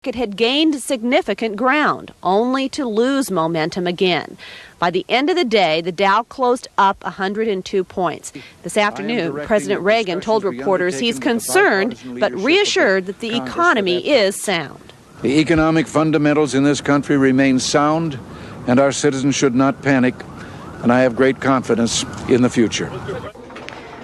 It had gained significant ground, only to lose momentum again. By the end of the day, the Dow closed up 102 points. This afternoon, President Reagan told reporters he's concerned but reassured that the economy is sound. The economic fundamentals in this country remain sound, and our citizens should not panic, and I have great confidence in the future.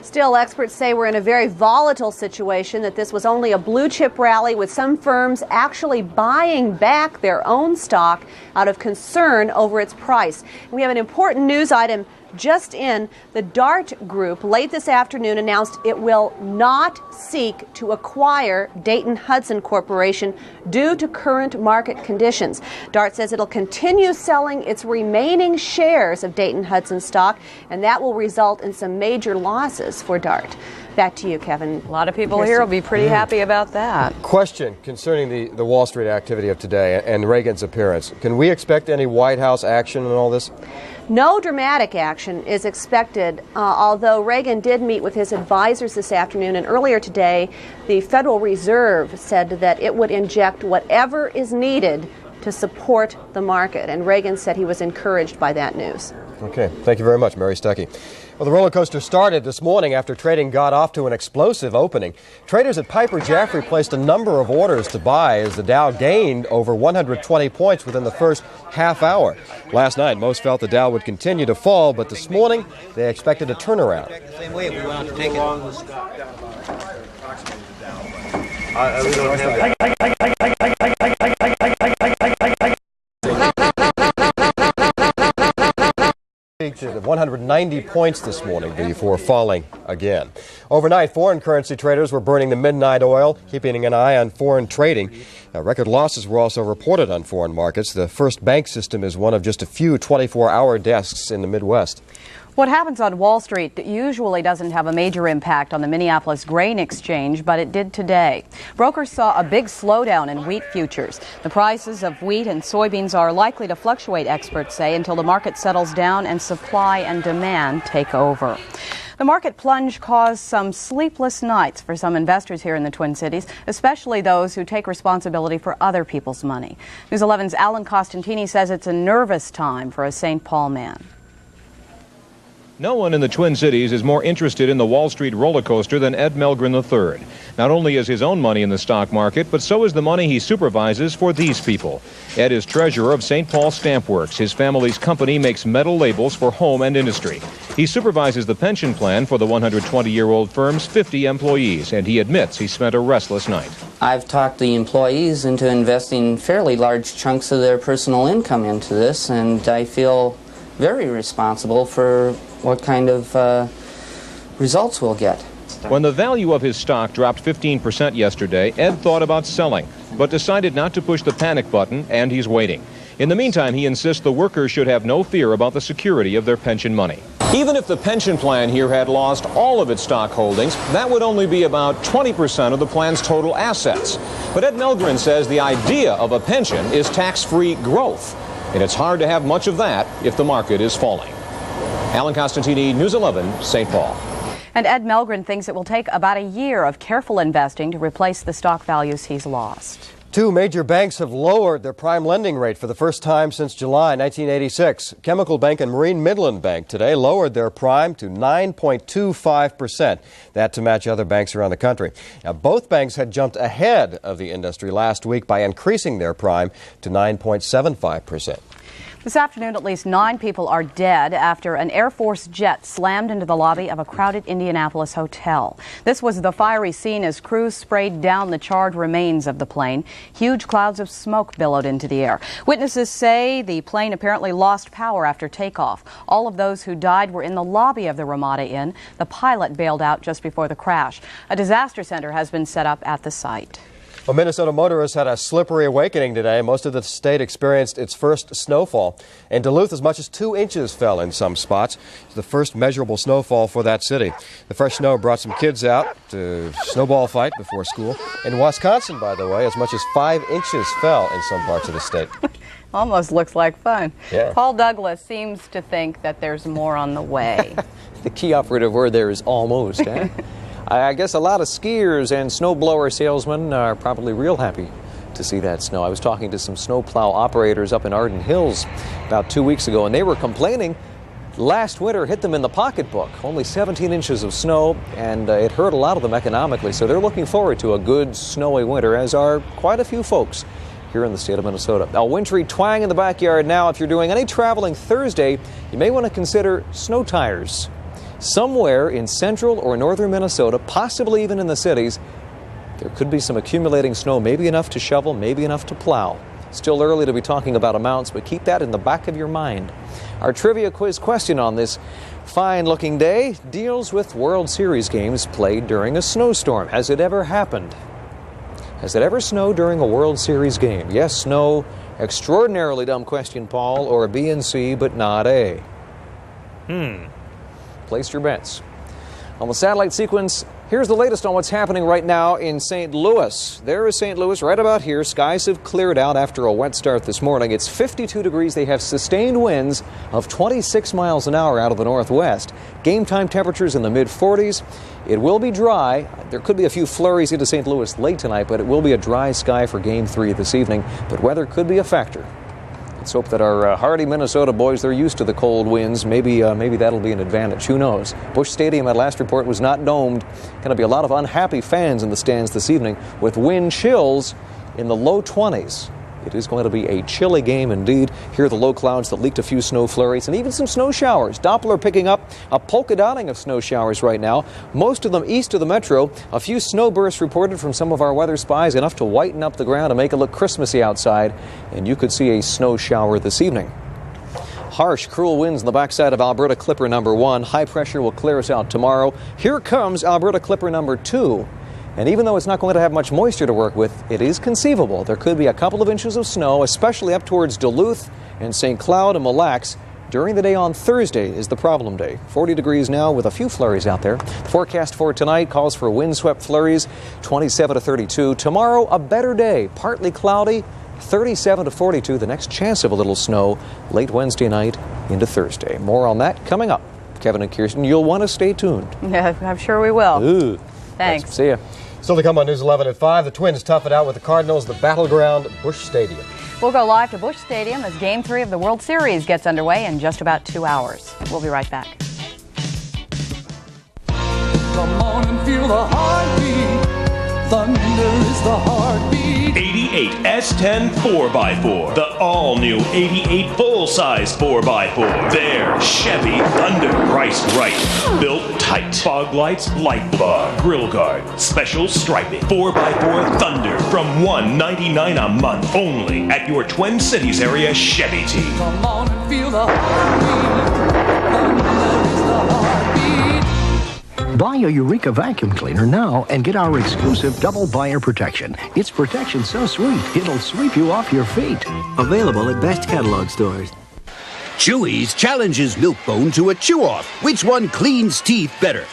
Still, experts say we're in a very volatile situation, that this was only a blue chip rally with some firms actually buying back their own stock out of concern over its price. And we have an important news item just in. The DART Group late this afternoon announced it will not seek to acquire Dayton-Hudson Corporation due to current market conditions. DART says it'll continue selling its remaining shares of Dayton-Hudson stock, and that will result in some major losses for DART. Back to you, Kevin. A lot of people here will be pretty happy about that. Question concerning the Wall Street activity of today and Reagan's appearance. Can we expect any White House action in all this? No dramatic action is expected, although Reagan did meet with his advisors this afternoon, and earlier today the Federal Reserve said that it would inject whatever is needed to support the market, and Reagan said he was encouraged by that news. Okay, thank you very much, Mary Stuckey. Well, the roller coaster started this morning after trading got off to an explosive opening. Traders at Piper Jaffray placed a number of orders to buy as the Dow gained over 120 points within the first half hour. Last night, most felt the Dow would continue to fall, but this morning they expected a turnaround. Same way, we want to take to 190 points this morning before falling again. Overnight, foreign currency traders were burning the midnight oil, keeping an eye on foreign trading. Record losses were also reported on foreign markets. The First Bank system is one of just a few 24-hour desks in the Midwest. What happens on Wall Street usually doesn't have a major impact on the Minneapolis grain exchange, but it did today. Brokers saw a big slowdown in wheat futures. The prices of wheat and soybeans are likely to fluctuate, experts say, until the market settles down and supply and demand take over. The market plunge caused some sleepless nights for some investors here in the Twin Cities, especially those who take responsibility for other people's money. News 11's Alan Costantini says it's a nervous time for a St. Paul man. No one in the Twin Cities is more interested in the Wall Street roller coaster than Ed Melgren III. Not only is his own money in the stock market, but so is the money he supervises for these people. Ed is treasurer of St. Paul Stamp Works. His family's company makes metal labels for home and industry. He supervises the pension plan for the 120-year-old firm's 50 employees, and he admits he spent a restless night. I've talked the employees into investing fairly large chunks of their personal income into this, and I feel very responsible for what kind of results we'll get. When the value of his stock dropped 15% yesterday, Ed thought about selling, but decided not to push the panic button, and he's waiting. In the meantime, he insists the workers should have no fear about the security of their pension money. Even if the pension plan here had lost all of its stock holdings, that would only be about 20% of the plan's total assets. But Ed Melgren says the idea of a pension is tax-free growth, and it's hard to have much of that if the market is falling. Alan Costantini, News 11, St. Paul. And Ed Melgren thinks it will take about a year of careful investing to replace the stock values he's lost. Two major banks have lowered their prime lending rate for the first time since July 1986. Chemical Bank and Marine Midland Bank today lowered their prime to 9.25%. That to match other banks around the country. Now, both banks had jumped ahead of the industry last week by increasing their prime to 9.75%. This afternoon, at least 9 people are dead after an Air Force jet slammed into the lobby of a crowded Indianapolis hotel. This was the fiery scene as crews sprayed down the charred remains of the plane. Huge clouds of smoke billowed into the air. Witnesses say the plane apparently lost power after takeoff. All of those who died were in the lobby of the Ramada Inn. The pilot bailed out just before the crash. A disaster center has been set up at the site. Well, Minnesota motorists had a slippery awakening today. Most of the state experienced its first snowfall. In Duluth, as much as 2 inches fell in some spots. It's the first measurable snowfall for that city. The fresh snow brought some kids out to snowball fight before school. In Wisconsin, by the way, as much as 5 inches fell in some parts of the state. Almost looks like fun. Yeah. Paul Douglas seems to think that there's more on the way. The key operative word there is almost, I guess a lot of skiers and snowblower salesmen are probably real happy to to see that snow. I was talking to some snowplow operators up in Arden Hills about 2 weeks ago, and they were complaining last winter hit them in the pocketbook. Only 17 inches of snow, and it hurt a lot of them economically. So they're looking forward to a good snowy winter, as are quite a few folks here in the state of Minnesota. A wintry twang in the backyard now. If you're doing any traveling Thursday, you may want to consider snow tires. Somewhere in central or northern Minnesota, possibly even in the cities, there could be some accumulating snow, maybe enough to shovel, maybe enough to plow. Still early to be talking about amounts, but keep that in the back of your mind. Our trivia quiz question on this fine-looking day deals with World Series games played during a snowstorm. Has it ever happened? Has it ever snowed during a World Series game? Yes, no, extraordinarily dumb question, Paul, or B and C, but not A. Place your bets. On the satellite sequence, here's the latest on what's happening right now in St. Louis. There is St. Louis right about here. Skies have cleared out after a wet start this morning. It's 52 degrees. They have sustained winds of 26 miles an hour out of the northwest. Game time temperatures in the mid-40s. It will be dry. There could be a few flurries into St. Louis late tonight, but it will be a dry sky for Game 3 this evening. But weather could be a factor. Let's hope that our hardy Minnesota boys, they're used to the cold winds. Maybe that'll be an advantage. Who knows? Busch Stadium at last report was not domed. Going to be a lot of unhappy fans in the stands this evening with wind chills in the low 20s. It is going to be a chilly game indeed. Here are the low clouds that leaked a few snow flurries and even some snow showers. Doppler picking up a polka dotting of snow showers right now. Most of them east of the metro. A few snow bursts reported from some of our weather spies, enough to whiten up the ground and make it look Christmassy outside. And you could see a snow shower this evening. Harsh, cruel winds on the backside of Alberta Clipper number 1. High pressure will clear us out tomorrow. Here comes Alberta Clipper number 2. And even though it's not going to have much moisture to work with, it is conceivable there could be a couple of inches of snow, especially up towards Duluth and St. Cloud and Mille Lacs. During the day on Thursday is the problem day. 40 degrees now with a few flurries out there. The forecast for tonight calls for windswept flurries, 27 to 32. Tomorrow, a better day, partly cloudy, 37 to 42. The next chance of a little snow late Wednesday night into Thursday. More on that coming up. Kevin and Kirsten, you'll want to stay tuned. Yeah, I'm sure we will. Ooh. Thanks. See ya. Still to come on News 11 at 5. The Twins tough it out with the Cardinals, the battleground, Busch Stadium. We'll go live to Busch Stadium as Game 3 of the World Series gets underway in just about 2 hours. We'll be right back. Come on and feel the heartbeat. Thunder is the heartbeat. 88 S10 4x4. The all-new 88 full-size 4x4. There, Chevy Thunder. Priced right. Built tight. Fog lights, light bar, grill guard, special striping. 4x4 Thunder from $199 a month. Only at your Twin Cities area Chevy team. Come on and feel the heartbeat. Thunder is the heartbeat. Buy a Eureka vacuum cleaner now and get our exclusive double buyer protection. It's protection so sweet, it'll sweep you off your feet. Available at best catalog stores. Chewy's challenges Milk-Bone to a chew-off. Which one cleans teeth better?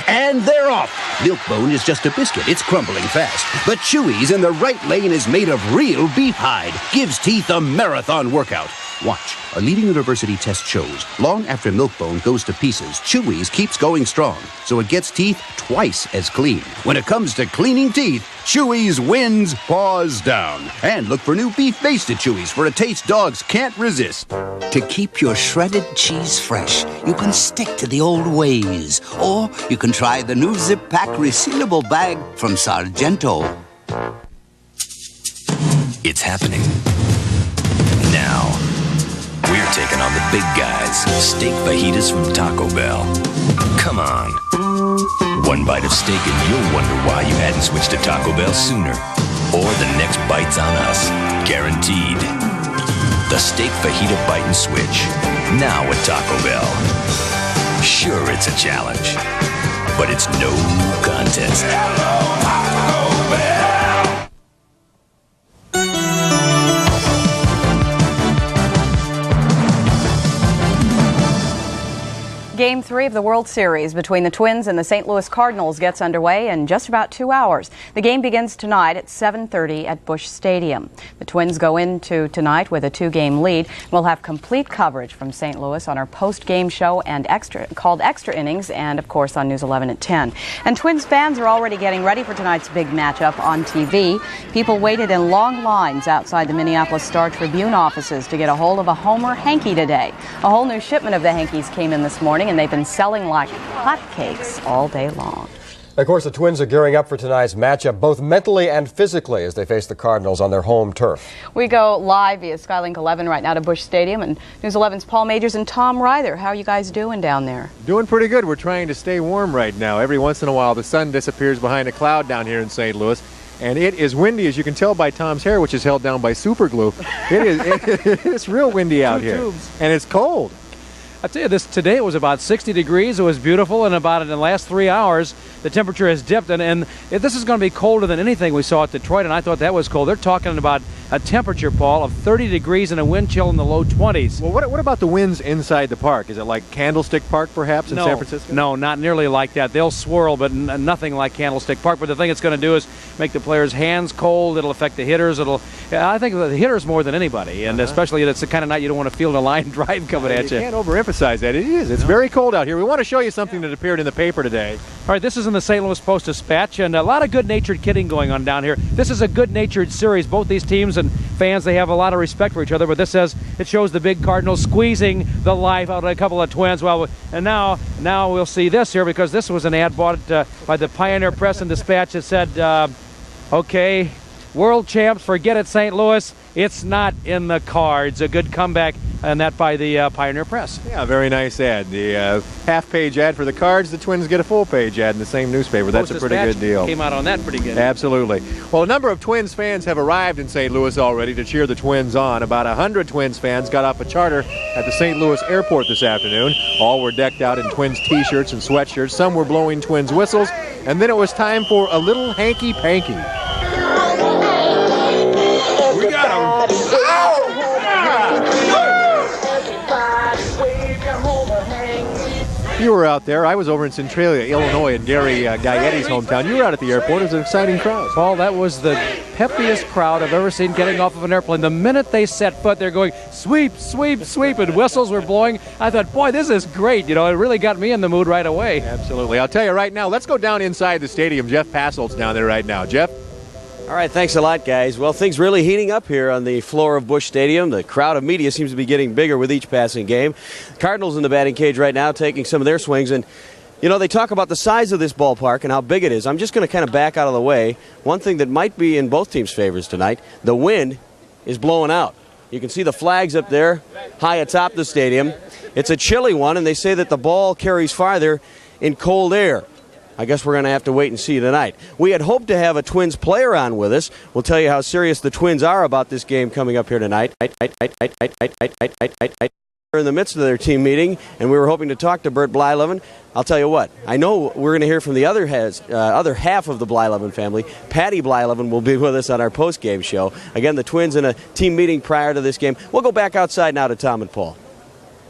And they're off. Milk-Bone is just a biscuit. It's crumbling fast. But Chewy's in the right lane is made of real beef hide. Gives teeth a marathon workout. Watch. A leading university test shows long after Milk-Bone goes to pieces, Chewy's keeps going strong, so it gets teeth twice as clean. When it comes to cleaning teeth, Chewy's wins paws down. And look for new beef-basted Chewy's for a taste dogs can't resist. To keep your shredded cheese fresh, you can stick to the old ways. Or you can try the new Zip Pack resealable bag from Sargento. It's happening. Now. We're taking on the big guys. Steak fajitas from Taco Bell. Come on. One bite of steak and you'll wonder why you hadn't switched to Taco Bell sooner. Or the next bite's on us. Guaranteed. The steak fajita bite and switch. Now at Taco Bell. Sure, it's a challenge. But it's no contest. Hello, Taco Bell. Game 3 of the World Series between the Twins and the St. Louis Cardinals gets underway in just about 2 hours. The game begins tonight at 7:30 at Busch Stadium. The Twins go into tonight with a 2-game lead. We'll have complete coverage from St. Louis on our post-game show and called Extra Innings, and of course on News 11 at 10. And Twins fans are already getting ready for tonight's big matchup on TV. People waited in long lines outside the Minneapolis Star-Tribune offices to get a hold of a Homer hanky today. A whole new shipment of the hankies came in this morning, and they've been selling like hotcakes all day long. Of course, the Twins are gearing up for tonight's matchup, both mentally and physically, as they face the Cardinals on their home turf. We go live via Skylink 11 right now to Busch Stadium, and News 11's Paul Majors and Tom Ryther. How are you guys doing down there? Doing pretty good. We're trying to stay warm right now. Every once in a while, the sun disappears behind a cloud down here in St. Louis. And it is windy, as you can tell by Tom's hair, which is held down by super glue. It's real windy out here. And it's cold. I tell you, today it was about 60 degrees. It was beautiful, and in the last 3 hours, the temperature has dipped. And this is going to be colder than anything we saw at Detroit, and I thought that was cold. They're talking about a temperature, Paul, of 30 degrees and a wind chill in the low 20s. Well, what about the winds inside the park? Is it like Candlestick Park, perhaps, in San Francisco? No, not nearly like that. They'll swirl, but nothing like Candlestick Park. But the thing it's going to do is make the players' hands cold. It'll affect the hitters. I think the hitters more than anybody, and especially it's the kind of night you don't want to feel the line drive coming at you. You can't overemphasize that. It is. It's very cold out here. We want to show you something that appeared in the paper today. All right, this is in the St. Louis Post-Dispatch, and a lot of good-natured kidding going on down here. This is a good-natured series. Both these teams and fans, they have a lot of respect for each other, but this says it shows the big Cardinals squeezing the life out of a couple of Twins. Well, and now we'll see this here, because this was an ad bought by the Pioneer Press and Dispatch that said, okay, world champs, forget it, St. Louis. It's not in the cards. A good comeback, and that by the Pioneer Press. Yeah, very nice ad. The half-page ad for the Cards, the Twins get a full-page ad in the same newspaper. That's a pretty good deal. Came out on that pretty good. Absolutely. Well, a number of Twins fans have arrived in St. Louis already to cheer the Twins on. About 100 Twins fans got off a charter at the St. Louis airport this afternoon. All were decked out in Twins t-shirts and sweatshirts. Some were blowing Twins whistles. And then it was time for a little hanky-panky. We got him. You were out there. I was over in Centralia, Illinois, in Gary Gaietti's hometown. You were out at the airport. It was an exciting crowd. Paul, that was the peppiest crowd I've ever seen getting off of an airplane. The minute they set foot, they're going, sweep, sweep, sweep, and whistles were blowing. I thought, boy, this is great. You know, it really got me in the mood right away. Absolutely. I'll tell you right now, let's go down inside the stadium. Jeff Passolt's down there right now. Jeff? All right, thanks a lot, guys. Well, things really heating up here on the floor of Busch Stadium. The crowd of media seems to be getting bigger with each passing game. Cardinals in the batting cage right now taking some of their swings. And, you know, they talk about the size of this ballpark and how big it is. I'm just going to kind of back out of the way. One thing that might be in both teams' favors tonight, the wind is blowing out. You can see the flags up there high atop the stadium. It's a chilly one, and they say that the ball carries farther in cold air. I guess we're going to have to wait and see tonight. We had hoped to have a Twins player on with us. We'll tell you how serious the Twins are about this game coming up here tonight. They're in the midst of their team meeting, and we were hoping to talk to Bert Blyleven. I'll tell you what, I know we're going to hear from the other half of the Blyleven family. Patty Blyleven will be with us on our post-game show. Again, the Twins in a team meeting prior to this game. We'll go back outside now to Tom and Paul.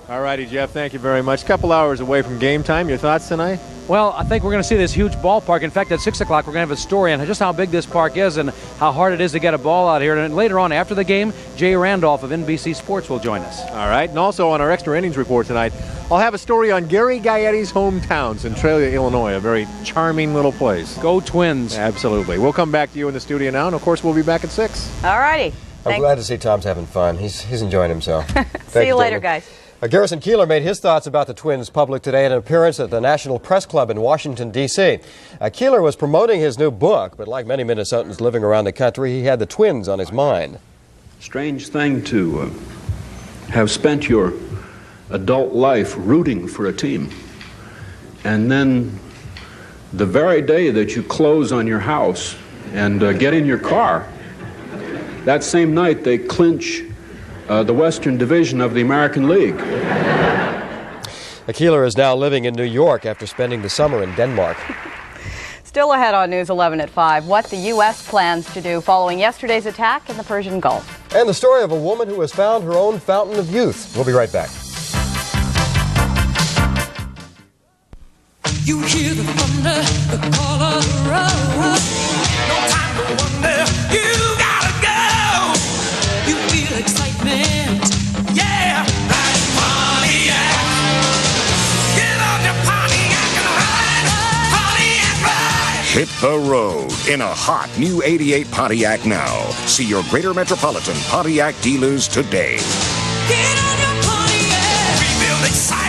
All righty, Jeff, thank you very much. A couple hours away from game time. Your thoughts tonight? Well, I think we're going to see this huge ballpark. In fact, at 6 o'clock, we're going to have a story on just how big this park is and how hard it is to get a ball out here. And later on, after the game, Jay Randolph of NBC Sports will join us. All right, and also on our extra innings report tonight, I'll have a story on Gary Gaietti's hometown, Centralia, Illinois, a very charming little place. Go Twins. Absolutely. We'll come back to you in the studio now, and of course, we'll be back at 6. All righty. I'm glad to see Tom's having fun. He's enjoying himself. See you later, guys. Garrison Keillor made his thoughts about the Twins public today at an appearance at the National Press Club in Washington, D.C. Keillor was promoting his new book, but like many Minnesotans living around the country, he had the Twins on his mind. Strange thing to have spent your adult life rooting for a team, and then the very day that you close on your house and get in your car, that same night they clinch the Western Division of the American League. Keillor is now living in New York after spending the summer in Denmark. Still ahead on News 11 at 5, what the U.S. plans to do following yesterday's attack in the Persian Gulf. And the story of a woman who has found her own fountain of youth. We'll be right back. You hear the thunder, the call of the road. No time to wonder, you gotta go. You feel excitement, yeah. That's Pontiac. Get on your Pontiac and ride. Pontiac ride. Hit the road in a hot new 88 Pontiac now. See your Greater Metropolitan Pontiac dealers today. Get on your Pontiac. We build excitement.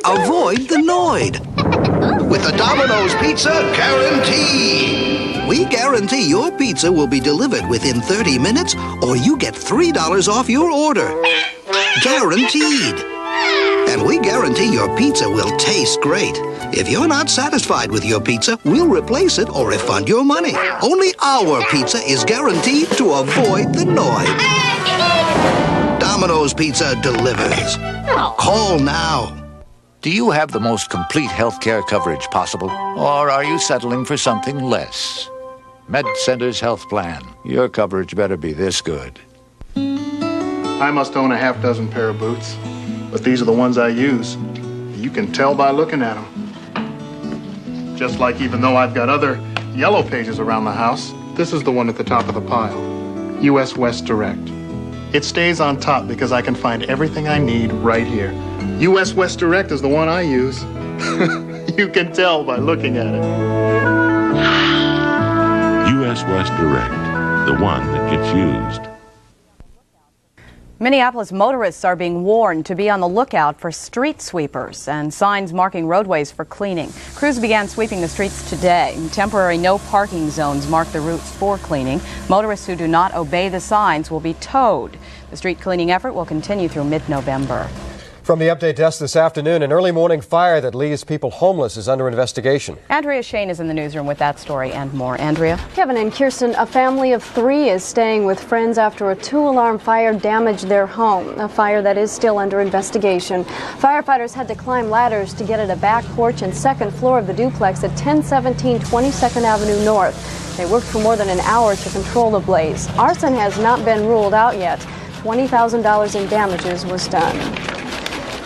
Avoid the Noid with the Domino's Pizza Guarantee. We guarantee your pizza will be delivered within 30 minutes or you get $3 off your order. Guaranteed. And we guarantee your pizza will taste great. If you're not satisfied with your pizza, we'll replace it or refund your money. Only our pizza is guaranteed to avoid the Noid. Domino's Pizza delivers. Call now. Do you have the most complete health care coverage possible? Or are you settling for something less? MedCenter's health plan. Your coverage better be this good. I must own a half dozen pair of boots, but these are the ones I use. You can tell by looking at them. Just like even though I've got other yellow pages around the house, this is the one at the top of the pile. US West Direct. It stays on top because I can find everything I need right here. US West Direct is the one I use. You can tell by looking at it. US West Direct, the one that gets used. Minneapolis motorists are being warned to be on the lookout for street sweepers and signs marking roadways for cleaning. Crews began sweeping the streets today. Temporary no parking zones mark the routes for cleaning. Motorists who do not obey the signs will be towed. The street cleaning effort will continue through mid-November. From the update desk this afternoon, an early morning fire that leaves people homeless is under investigation. Andrea Shane is in the newsroom with that story and more. Andrea? Kevin and Kirsten, a family of 3 is staying with friends after a 2-alarm fire damaged their home, a fire that is still under investigation. Firefighters had to climb ladders to get at a back porch and second floor of the duplex at 1017 22nd Avenue North. They worked for more than an hour to control the blaze. Arson has not been ruled out yet. $20,000 in damages was done.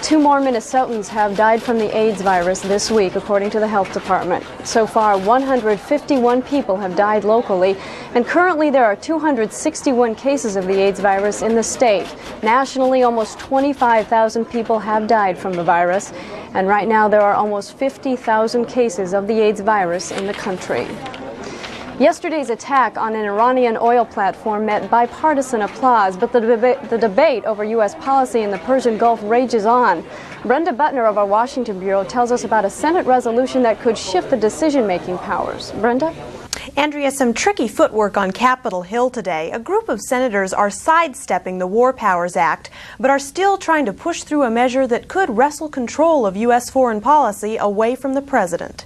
2 more Minnesotans have died from the AIDS virus this week, according to the health department. So far, 151 people have died locally, and currently there are 261 cases of the AIDS virus in the state. Nationally, almost 25,000 people have died from the virus, and right now there are almost 50,000 cases of the AIDS virus in the country. Yesterday's attack on an Iranian oil platform met bipartisan applause, but the debate over U.S. policy in the Persian Gulf rages on. Brenda Butner of our Washington Bureau tells us about a Senate resolution that could shift the decision-making powers. Brenda? Andrea, some tricky footwork on Capitol Hill today. A group of senators are sidestepping the War Powers Act, but are still trying to push through a measure that could wrestle control of U.S. foreign policy away from the president.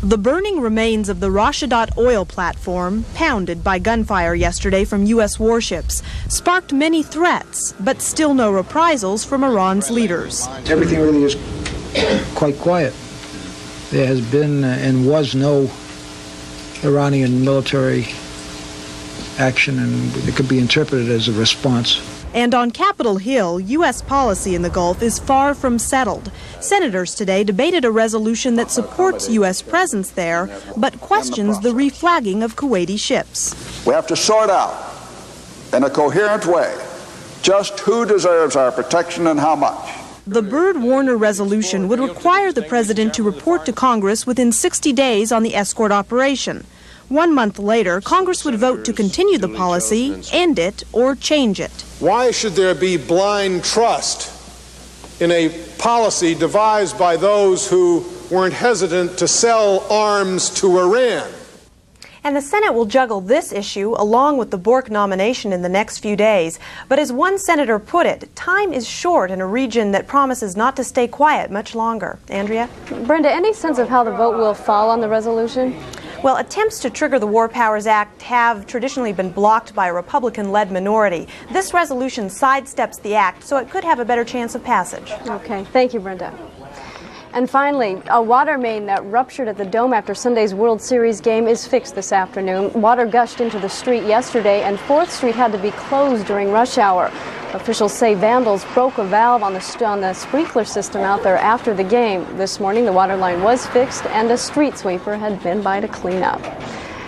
The burning remains of the Rashadat oil platform, pounded by gunfire yesterday from U.S. warships, sparked many threats, but still no reprisals from Iran's leaders. Everything really is quite quiet. There has been and was no Iranian military action, and it could be interpreted as a response. And on Capitol Hill, U.S. policy in the Gulf is far from settled. Senators today debated a resolution that supports U.S. presence there, but questions the reflagging of Kuwaiti ships. We have to sort out, in a coherent way, just who deserves our protection and how much. The Byrd-Warner resolution would require the president to report to Congress within 60 days on the escort operation. 1 month later, Congress would vote to continue the policy, end it, or change it. Why should there be blind trust in a policy devised by those who weren't hesitant to sell arms to Iran? And the Senate will juggle this issue along with the Bork nomination in the next few days. But as one senator put it, time is short in a region that promises not to stay quiet much longer. Andrea? Brenda, any sense of how the vote will fall on the resolution? Well, attempts to trigger the War Powers Act have traditionally been blocked by a Republican-led minority. This resolution sidesteps the act, so it could have a better chance of passage. Okay, thank you, Brenda. And finally, a water main that ruptured at the Dome after Sunday's World Series game is fixed this afternoon. Water gushed into the street yesterday, and 4th Street had to be closed during rush hour. Officials say vandals broke a valve on the sprinkler system out there after the game. This morning, the water line was fixed, and a street sweeper had been by to clean up.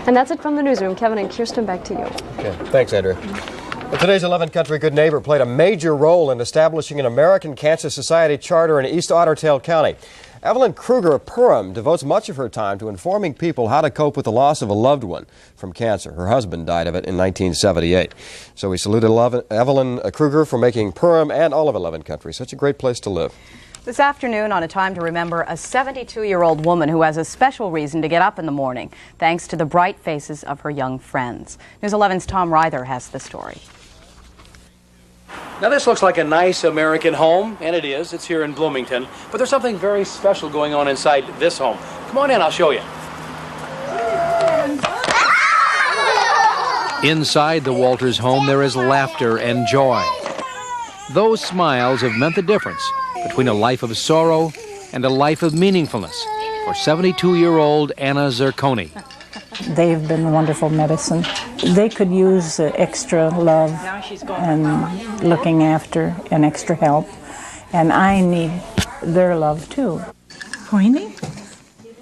And that's it from the newsroom. Kevin and Kirsten, back to you. Okay, thanks, Andrew. Well, today's 11 Country Good Neighbor played a major role in establishing an American Cancer Society charter in East Otter Tail County. Evelyn Kruger of Purim devotes much of her time to informing people how to cope with the loss of a loved one from cancer. Her husband died of it in 1978. So we saluted Evelyn Kruger for making Purim and all of 11 Country such a great place to live. This afternoon on A Time to Remember, a 72-year-old woman who has a special reason to get up in the morning, thanks to the bright faces of her young friends. News 11's Tom Ryther has the story. Now this looks like a nice American home, and it is. It's here in Bloomington. But there's something very special going on inside this home. Come on in, I'll show you. Inside the Walters home, there is laughter and joy. Those smiles have meant the difference between a life of sorrow and a life of meaningfulness for 72-year-old Anna Zerconi. They've been wonderful medicine. They could use extra love and looking after and extra help, and I need their love too. Pointing?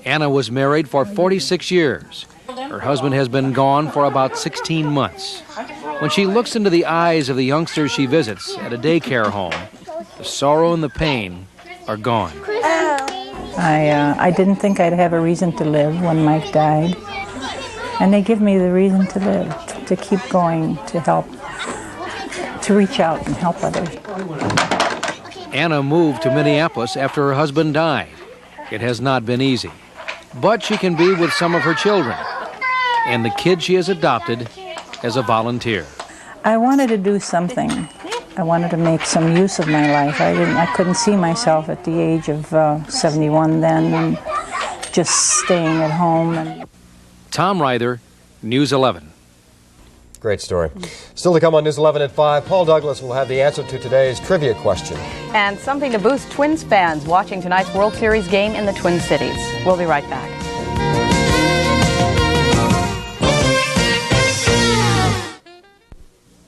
Anna was married for 46 years. Her husband has been gone for about 16 months. When she looks into the eyes of the youngsters she visits at a daycare home, the sorrow and the pain are gone. I didn't think I'd have a reason to live when Mike died. And they give me the reason to live, to keep going, to help, to reach out and help others. Anna moved to Minneapolis after her husband died. It has not been easy. But she can be with some of her children and the kid she has adopted as a volunteer. I wanted to do something. I wanted to make some use of my life. I couldn't see myself at the age of 71 then, and just staying at home. Tom Ryther, News 11. Great story. Still to come on News 11 at 5, Paul Douglas will have the answer to today's trivia question. And something to boost Twins fans watching tonight's World Series game in the Twin Cities. We'll be right back.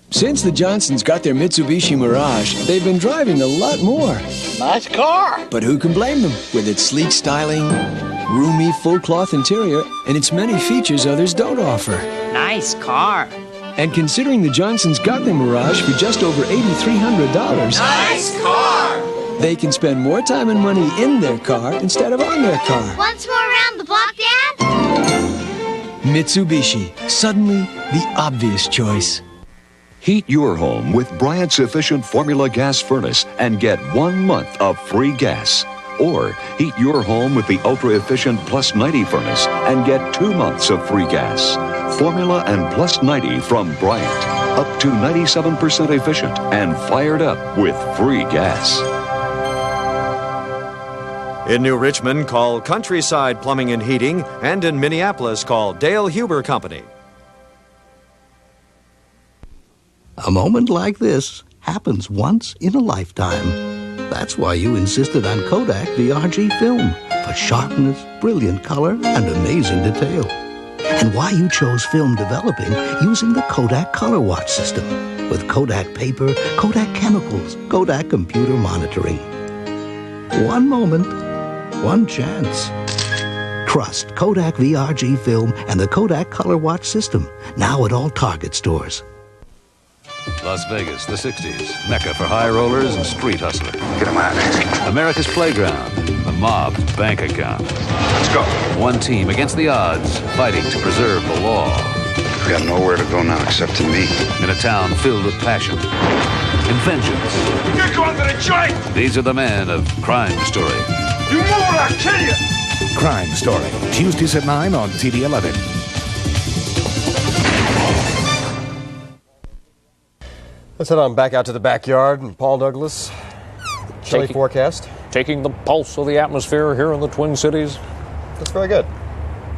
Since the Johnsons got their Mitsubishi Mirage, they've been driving a lot more. Nice car. But who can blame them? With its sleek styling, roomy full-cloth interior, and its many features others don't offer. Nice car. And considering the Johnsons got their Mirage for just over $8,300... Nice car! They can spend more time and money in their car instead of on their car. Once more around the block, Dad? Mitsubishi. Suddenly, the obvious choice. Heat your home with Bryant's Efficient Formula Gas Furnace and get 1 month of free gas. Or heat your home with the ultra-efficient Plus 90 furnace and get 2 months of free gas. Formula and Plus 90 from Bryant. Up to 97% efficient and fired up with free gas. In New Richmond, call Countryside Plumbing and Heating, and in Minneapolis, call Dale Huber Company. A moment like this happens once in a lifetime. That's why you insisted on Kodak VRG film for sharpness, brilliant color, and amazing detail. And why you chose film developing using the Kodak Color Watch system with Kodak paper, Kodak chemicals, Kodak computer monitoring. One moment, one chance. Trust Kodak VRG film and the Kodak Color Watch system, now at all Target stores. Las Vegas, the 60s, mecca for high rollers and street hustlers. Get him out of there. America's playground, the mob's bank account. Let's go. One team against the odds, fighting to preserve the law. We got nowhere to go now except to me. In a town filled with passion and vengeance. You're going to the joint! These are the men of Crime Story. You move or I'll kill you! Crime Story, Tuesdays at 9 on TV 11. Let's head on back out to the backyard. And Paul Douglas, chilly forecast. Taking the pulse of the atmosphere here in the Twin Cities. That's very good.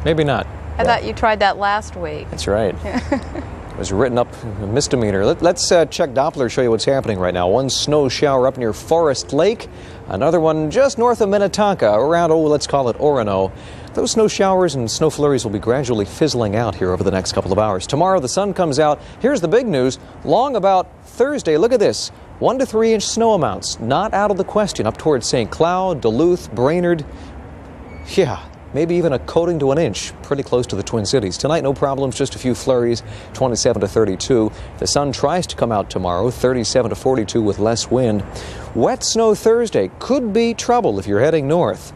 Maybe not. I thought you tried that last week. That's right. It was written up a misdemeanor. Let's check Doppler, show you what's happening right now. One snow shower up near Forest Lake. Another one just north of Minnetonka, around, let's call it Orono. Those snow showers and snow flurries will be gradually fizzling out here over the next couple of hours. Tomorrow the sun comes out. Here's the big news. Long about Thursday, look at this. 1 to 3 inch snow amounts. Not out of the question up towards St. Cloud, Duluth, Brainerd. Yeah, maybe even a coating to an inch. Pretty close to the Twin Cities. Tonight, no problems, just a few flurries, 27 to 32. The sun tries to come out tomorrow, 37 to 42 with less wind. Wet snow Thursday could be trouble if you're heading north.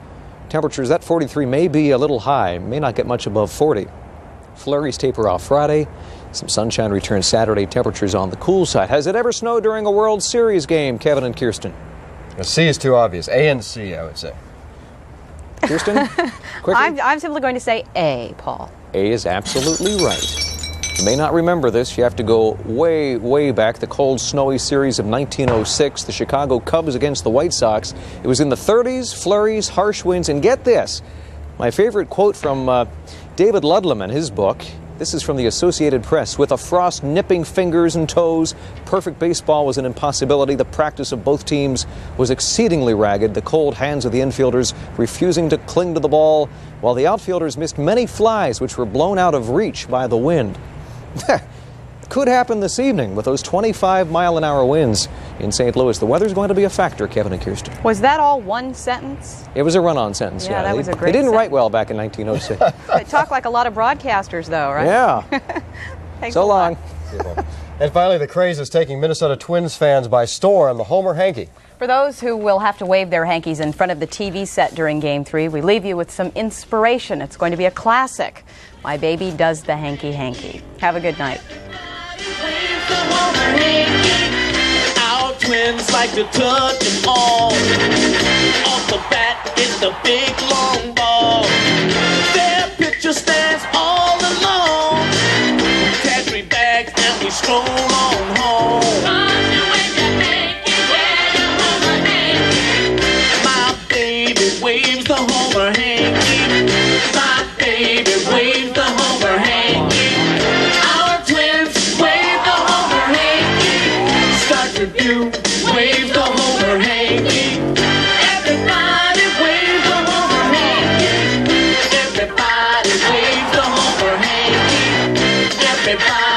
Temperatures at 43 may be a little high, may not get much above 40. Flurries taper off Friday. Some sunshine returns Saturday. Temperatures on the cool side. Has it ever snowed during a World Series game, Kevin and Kirsten? C is too obvious. A and C, I would say. Kirsten? I'm simply going to say A, Paul. A is absolutely right. You may not remember this. You have to go way, way back. The cold, snowy series of 1906, the Chicago Cubs against the White Sox. It was in the 30s, flurries, harsh winds, and get this. My favorite quote from David Ludlam in his book. This is from the Associated Press. With a frost nipping fingers and toes, perfect baseball was an impossibility. The practice of both teams was exceedingly ragged, the cold hands of the infielders refusing to cling to the ball, while the outfielders missed many flies which were blown out of reach by the wind. Could happen this evening with those 25-mile-an-hour winds in St. Louis. The weather's going to be a factor, Kevin and Kirsten. Was that all one sentence? It was a run-on sentence, yeah. That was a great They didn't sentence. write well back in 1906. They talk like a lot of broadcasters, though, right? Yeah. Thanks So a lot. long. And finally, the craze is taking Minnesota Twins fans by storm, the Homer Hanky. For those who will have to wave their hankies in front of the TV set during Game 3, we leave you with some inspiration. It's going to be a classic. My Baby Does the Hanky Hanky. Have a good night. Our twins like to touch them all. Off the bat is the big long ball. Their picture stands all alone. Carry bags and we stroll on home. My baby waves the Homer Hanky. My baby waves the Homer Hanky. Our twins wave the Homer Hanky. Start review, wave the Homer Hanky. Everybody wave the Homer Hanky. Everybody wave the Homer Hanky. Everybody.